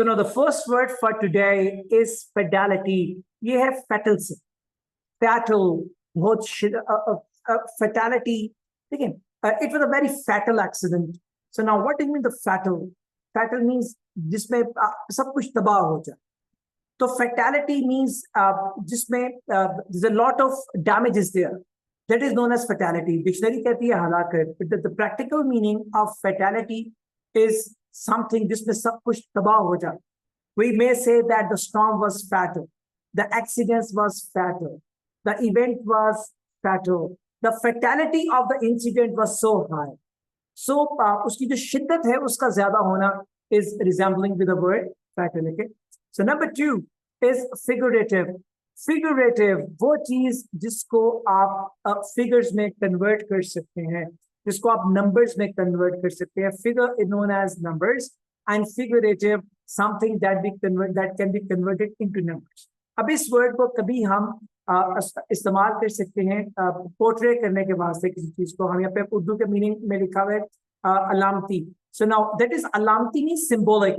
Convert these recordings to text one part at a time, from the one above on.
So now the first word for today is fatality. ये है fatal से, fatal, बहुत fatality. Again, it was a very fatal accident. So now what do you mean the fatal? Fatal means जिसमें सब कुछ तबाह हो जाए. So fatality means जिसमें there's a lot of damage is there. That is known as fatality. Dictionary कहती है हलाकत. But the practical meaning of fatality is something जिसमें सब कुछ तबाह हो जाए. We may say that the storm was fatal. The accident was fatal. The event was fatal. The fatality of the incident was so high. So उसकी जो शिद्दत है उसका ज्यादा होना is resembling with the word fatal. Okay. So number 2 is figurative. Figurative वो चीज जिसको आप figures में convert कर सकते हैं, जिसको आप numbers में convert कर सकते हैं. Figure is known as numbers and figurative something that can be converted into numbers. अब इस word को कभी हम इस्तेमाल कर सकते हैं पोर्ट्रे करने के वास्ते किसी चीज को. हम यहाँ पे उर्दू के मीनिंग में लिखा हुआ है अलामती. So now that is alamti means symbolic.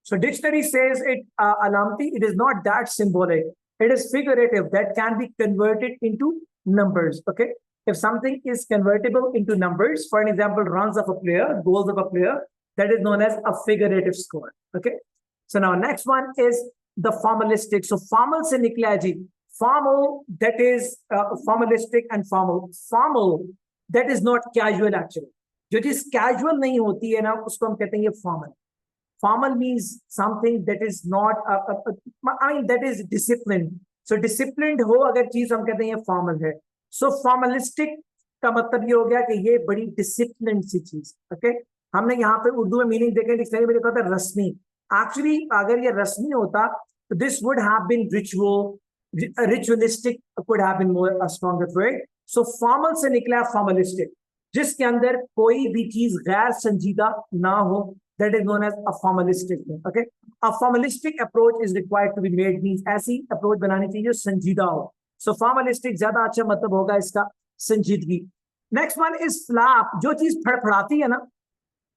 So dictionary says it alamti, it is not that symbolic. It is figurative that can be converted into numbers. Okay. If something is convertible into numbers, for an example, runs of a player, goals of a player, that is known as a figurative score. Okay. So now next one is the formalistic. So formal se nikla ji. Formal, that is formalistic and formal. Formal, that is not casual actually. जो चीज casual नहीं होती है ना उसको हम कहते हैं ये formal. Formal means something that is not I mean that is disciplined. So disciplined हो अगर चीज हम कहते हैं ये formal है. So formalistic का मतलब ये हो गया कि ये बड़ी disciplined सी चीज. Okay. हमने यहाँ पे उर्दू में मीनिंग देखे डिक्शनरी में लिखा था रस्मी. Actually अगर ये रस्मी होता तो this would have been ritualistic could have been more a stronger word. So formal से निकला formalistic. जिसके अंदर कोई भी चीज गैर संजीदा ना हो, that is known as a formalistic. Okay, a formalistic approach is required to be made means ऐसी approach बनानी चाहिए जो संजीदा हो. So formalistic ज्यादा अच्छा मतलब होगा इसका संजीदगी. Next one is flap. जो चीज फड़फड़ाती है ना,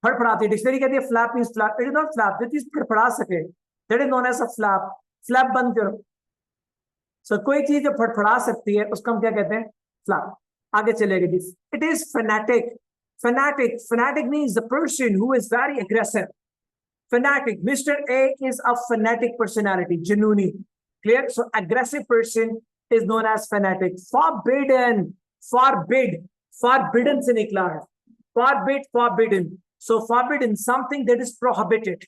फड़फड़ाती. डिक्शनरी कहती है flap means flap. It is not flap. जो चीज फड़फड़ा सके, that is known as a flap. Flap बंद करो. So कोई चीज जो फड़फड़ा सकती है उसको हम क्या कहते हैं? Flap. आगे चलेगा जी. It is fanatic. Fanatic means the person who is very aggressive. Fanatic. Mr. A is a fanatic personality. Jununi. Clear? So aggressive person is known as fanatic. Forbidden. Forbidden से निकला है. Forbidden. So forbidden, something that is prohibited.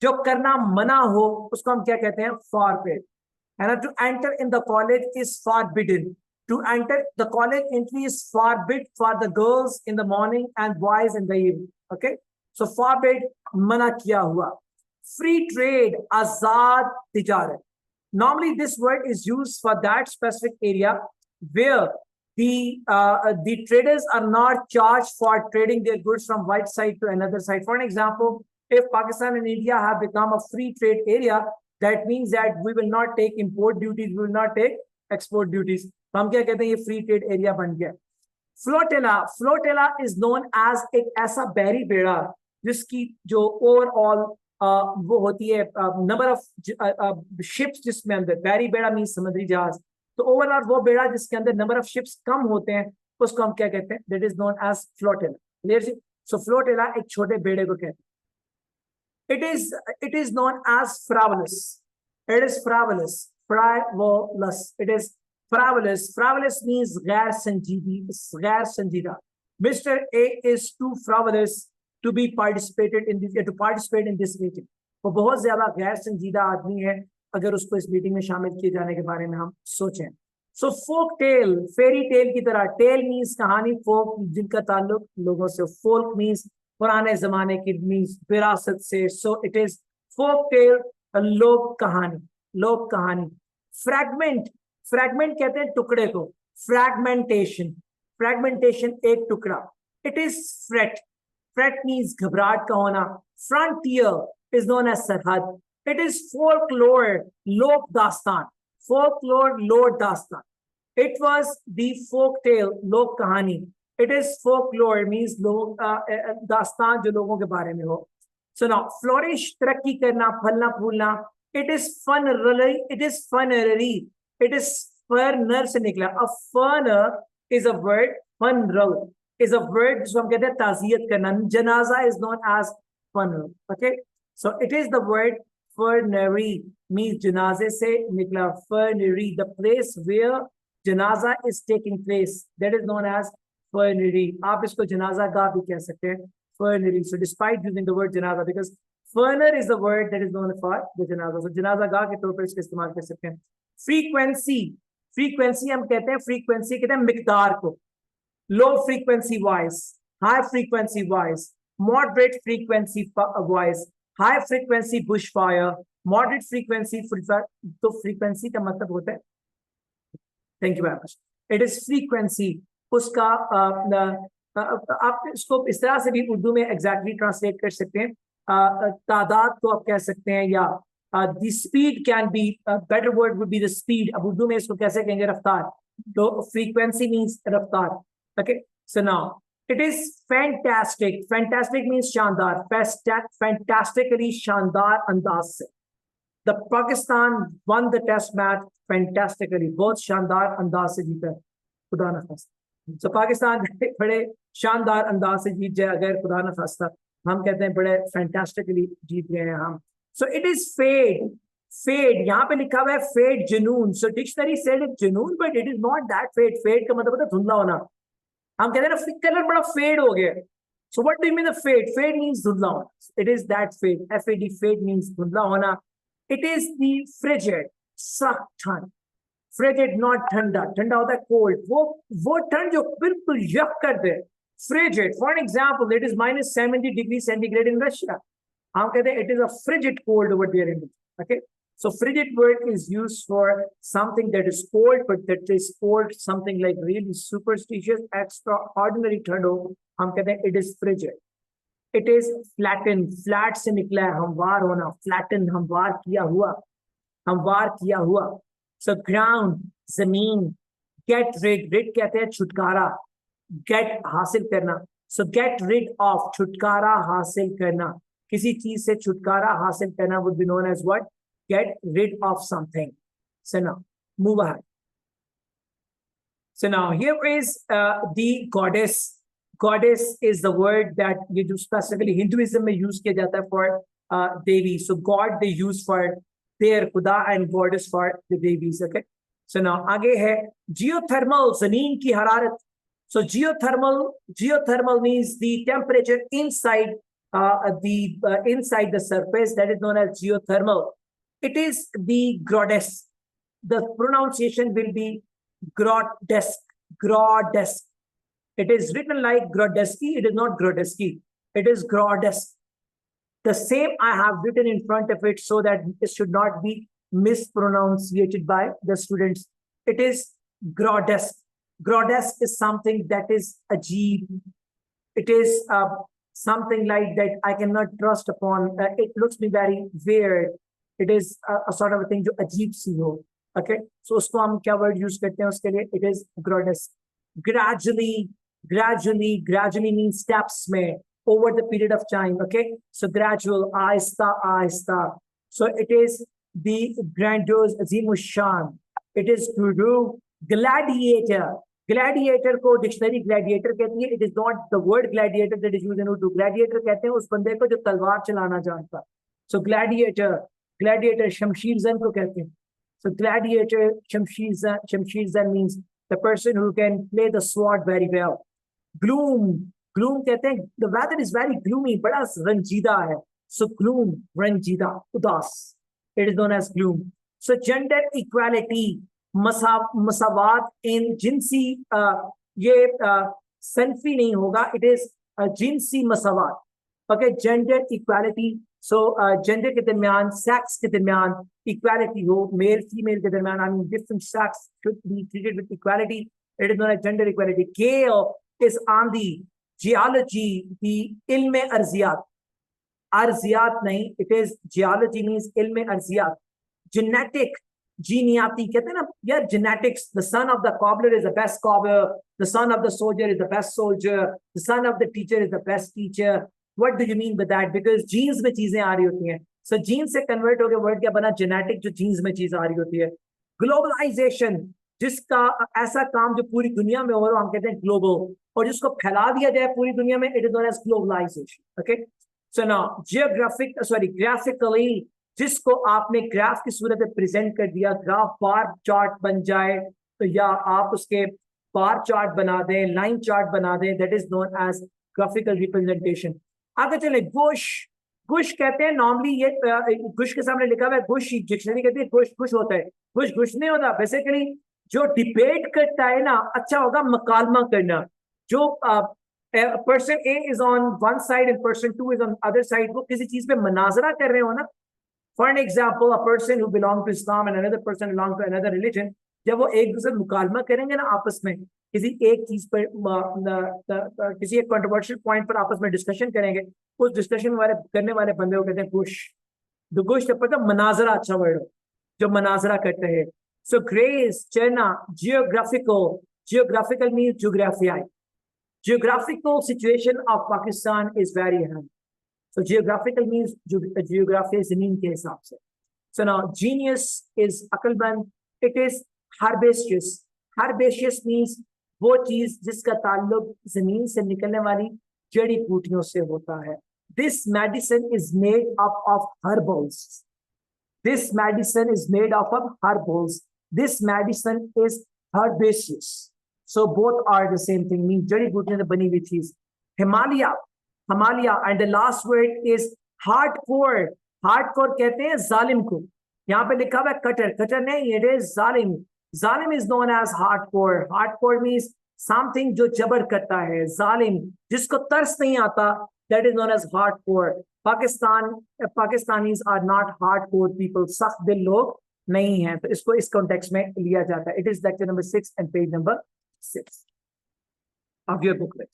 जो करना मना हो उसको हम क्या कहते हैं? Forbid. And to enter in the college is forbidden. To enter the college entry is forbid for the girls in the morning and boys in the evening. Okay. So forbid, mana kiya hua. Free trade, azad tijarat. Normally this word is used for that specific area where the traders are not charged for trading their goods from one side to another side. For an example, if Pakistan and India have become a free trade area, that means that we will not take import duties, we will not take export duties. तो हम क्या कहते हैं ये free trade area बन गया. Flotilla is known as एक ऐसा बहरी बेड़ा जिसकी जो ओवरऑल वो होती है नंबर ऑफ शिप्स जिसमें अंदर. बहरी बेड़ा मीन समुद्री जहाज. तो ओवरऑल वो बेड़ा जिसके अंदर नंबर ऑफ शिप्स कम होते हैं उसको हम क्या कहते हैं? That is known as flotilla. Clear जी. सो फ्लोटेला एक छोटे बेड़े को कहते हैं. It is known as frivolous. It is frivolous. It is frivolous. Frivolous means गैर संजीदा. Mr. A is too frivolous to be participate in this meeting. वो बहुत ज्यादा गैर संजीदा आदमी है अगर उसको इस मीटिंग में शामिल किए जाने के बारे में हम सोचें. So folk tale, fairy tale की तरह. Tale means कहानी, folk जिनका ताल्लुक लोगों से. Folk means पुराने जमाने की, means विरासत से. So it is folk tale, लोक कहानी. फ्रैगमेंट कहते हैं टुकड़े को. फ्रैगमेंटेशन एक टुकड़ा. इट इज फ्रेट मींस घबराहट का होना. फ्रंटियर इज नोन एज सरहद. इट इज फोल्कलोर, लोक दास्तान. It was the folk tale, लोक कहानी. इट इज फोकलोर मींस लोग दास्तान जो लोगों के बारे में हो. So now flourish, taraqi karna, phalna phulna, it is funerary, it is funerary, it is ferner se nikla. A ferner is a word, funeral is a word जिसको हम कहते हैं ताज़ियत करना. Janaza is known as funeral. Okay, so it is the word funerary, means janaze se nikla. Funerary, the place where janaza is taking place, that is known as funerary. आप इसको जनाजा गाह भी कह सकते हैं, funerary. So despite using the word janaza, because funer is the word that is known for the janaza, so janaza गाह के तौर पर इसका इस्तेमाल कर सकते हैं. Frequency, frequency हम कहते हैं, frequency कहते हैं मिकदार को. Low frequency voice, high frequency voice, moderate frequency voice, high frequency bushfire, moderate frequency. तो frequency का मतलब होता है, thank you very much, it is frequency. उसका आप इसको इस तरह से भी उर्दू में exactly translate कर सकते हैं. तादाद को आप कह सकते हैं, या the speed can be, a better word would be the speed. अब उर्दू में इसको कैसे कहेंगे, रफ्तार. तो frequency means रफ्तार. Okay, so now it is fantastic. Fantastic means शानदार. Fantastically शानदार अंदाज से. The Pakistan won the test match fantastically. बहुत शानदार अंदाज से जीता, खुदा न खास्ता. So पाकिस्तान बड़े शानदार अंदाज से जीत जाए अगर खुदा न खास्ता, हम कहते हैं बड़े fantastically जीत गए हैं हम. So it is fade. Fade, यहाँ पे लिखा हुआ है fade जुनून. So dictionary said it जुनून, but it is not that fade. Fade का मतलब होता है धुंधला होना. हम कहते हैं ना कलर बड़ा फेड हो गया. So what do you mean the fade? Fade means धुंधला होना. It is that fade. F-A-D, fade means धुंधला होना. It is the frigid, सख्त ठंड. Frigid, not ठंडा. ठंडा होता है cold. वो ठंड जो बिल्कुल यक कर दे. Frigid. For an example, it is minus 70 degrees centigrade in Russia. हम कहते हैं it is a frigid cold over there in Russia. Okay. So frigid word is used for something that is cold, but that is cold, something like really superstitious, extraordinary ठंडो, हम कहते हैं it is frigid. It is flatten, flat से निकला है, हमवार होना. Flatten, हमवार किया हुआ, हमवार किया हुआ. So ground, जमीन. Get rid, rid कहते हैं छुटकारा. Get हासिल करना. So get rid of, छुटकारा हासिल करना. किसी चीज से छुटकारा हासिल करना would be known as what? Get rid of something. So now, move ahead. So now here is the goddess. Goddess is the word that you do specifically Hinduism में use किया जाता है for Devi. So God they use for their Khuda and goddess for the Devis. Okay. So now आगे है geothermal, ज़मीन की हरारत. So geothermal means the temperature inside inside the surface, that is known as geothermal. It is the goddess. The pronunciation will be grodesk. Grodesk. It is written like grodeski. It is not grodeski. It is grodesk. The same I have written in front of it so that it should not be mispronunciated by the students. It is grodesk. Grodesk is something that is ajeeb. It is something like that I cannot trust upon. It looks me very weird. It is a sort of a thing जो अजीब सी हो. Okay, so उसको हम क्या word use करते हैं उसके लिए? It is grodesk. Gradually means steps में, over the period of time. Okay, so gradual, आहिस्ता. So it is the grandiose, azimushan. It is guru, gladiator. Gladiator को डिक्शनरी ग्लैडिएटर कहती है. It is not the word gladiator that is used in Urdu. Gladiator कहते हैं उस बंदे को जो तलवार चलाना जानता. So gladiator शमशीर जन को कहते हैं. So gladiator शमशीर जन means the person who can play the sword very well. Gloom कहते हैं the weather is very gloomy, बड़ा रंजीदा है. So gloom, रंजीदा, उदास. It is known as gloom. So gender equality, मसावात इन जिनसी, ये सनफी नहीं होगा. It is जिनसी मसावात. Okay, gender equality. So gender के दरमियान, sex के दरमियान equality हो, male female के दरमियान, I mean different sex should be treated with equality. It is known as gender equality. Gale is on the geology, the ilme arziyat. Arziyat नहीं, it is geology means ilme arziyat. Genetic, geneati कहते हैं ना यार, genetics. The son of the cobbler is the best cobbler. The son of the soldier is the best soldier. The son of the teacher is the best teacher. What do you mean with that? Because genes में चीजें आ रही होती हैं, सो genes से convert होकर word क्या बना? जेनेटिक, जो जीन्स में चीज आ रही होती है। ग्लोबलाइजेशन, जिसका ऐसा काम जो पूरी दुनिया में हो रहा है हम कहते हैं ग्लोबल, और जिसको फैला दिया जाए पूरी दुनिया में, it is known as globalization. Okay, so now graphically, जिसको आपने ग्राफ की सूरत में प्रेजेंट कर दिया, ग्राफ बार चार्ट बन जाए तो, या आप उसके बार चार्ट बना दें, लाइन चार्ट बना दें, that is known as graphical representation. आगे चले, गुश। गुश कहते हैं नॉर्मली, ये गुश के सामने लिखा हुआ है गुश, डिक्शनरी कहती है गुश गुश होता है, गुश नहीं होता। बेसिकली जो डिबेट करता है ना, अच्छा होगा मकालमा करना। जो person A is on one side and person two is on other side, वो किसी चीज पे मनाजरा कर रहे हो ना। For an example, a person who belong to Islam and another person belong to another religion, जब वो एक दूसरे मुकालमा करेंगे ना आपस में, किसी एक चीज पर, किसी एक कंट्रोवर्शियल पॉइंट पर आपस में डिस्कशन करेंगे, उस डिस्कशन वाले करने वाले बंदे को कहते हैं गुश। द गुश पता, मनाजरा अच्छा वर्ड हो, जो मनाजरा करते हैं। सो ग्रेस, चरना, जियोग्राफिकल मीन ज्योग्राफियाई। Geographical situation of Pakistan is very high. So geographical means geography ज़मीन के हिसाब से. So now genius is अक्लमंद. It is herbaceous. Herbaceous means वो चीज जिसका ताल्लुक जमीन से निकलने वाली जड़ी बूटियों से होता है. This medicine is made up of herbals. This medicine is made up of herbals. This medicine is herbaceous. So both are the same thing, means जड़ी बूटियों से बनी हुई चीज. Himalaya, and the last word is hardcore. Hardcore कहते हैं जालिम को. यहाँ पे लिखा हुआ है कटर, कटर नहीं, it is जालिम. जालिम is known as hardcore. Hardcore means something जो जबर करता है, जालिम, जिसको तरस नहीं आता, that is known as hardcore. Pakistanis are not hardcore people. सख्त दिल लोग नहीं है, तो इसको इस कॉन्टेक्स्ट में लिया जाता है. It is lecture number 6 and page number 6 of your booklet.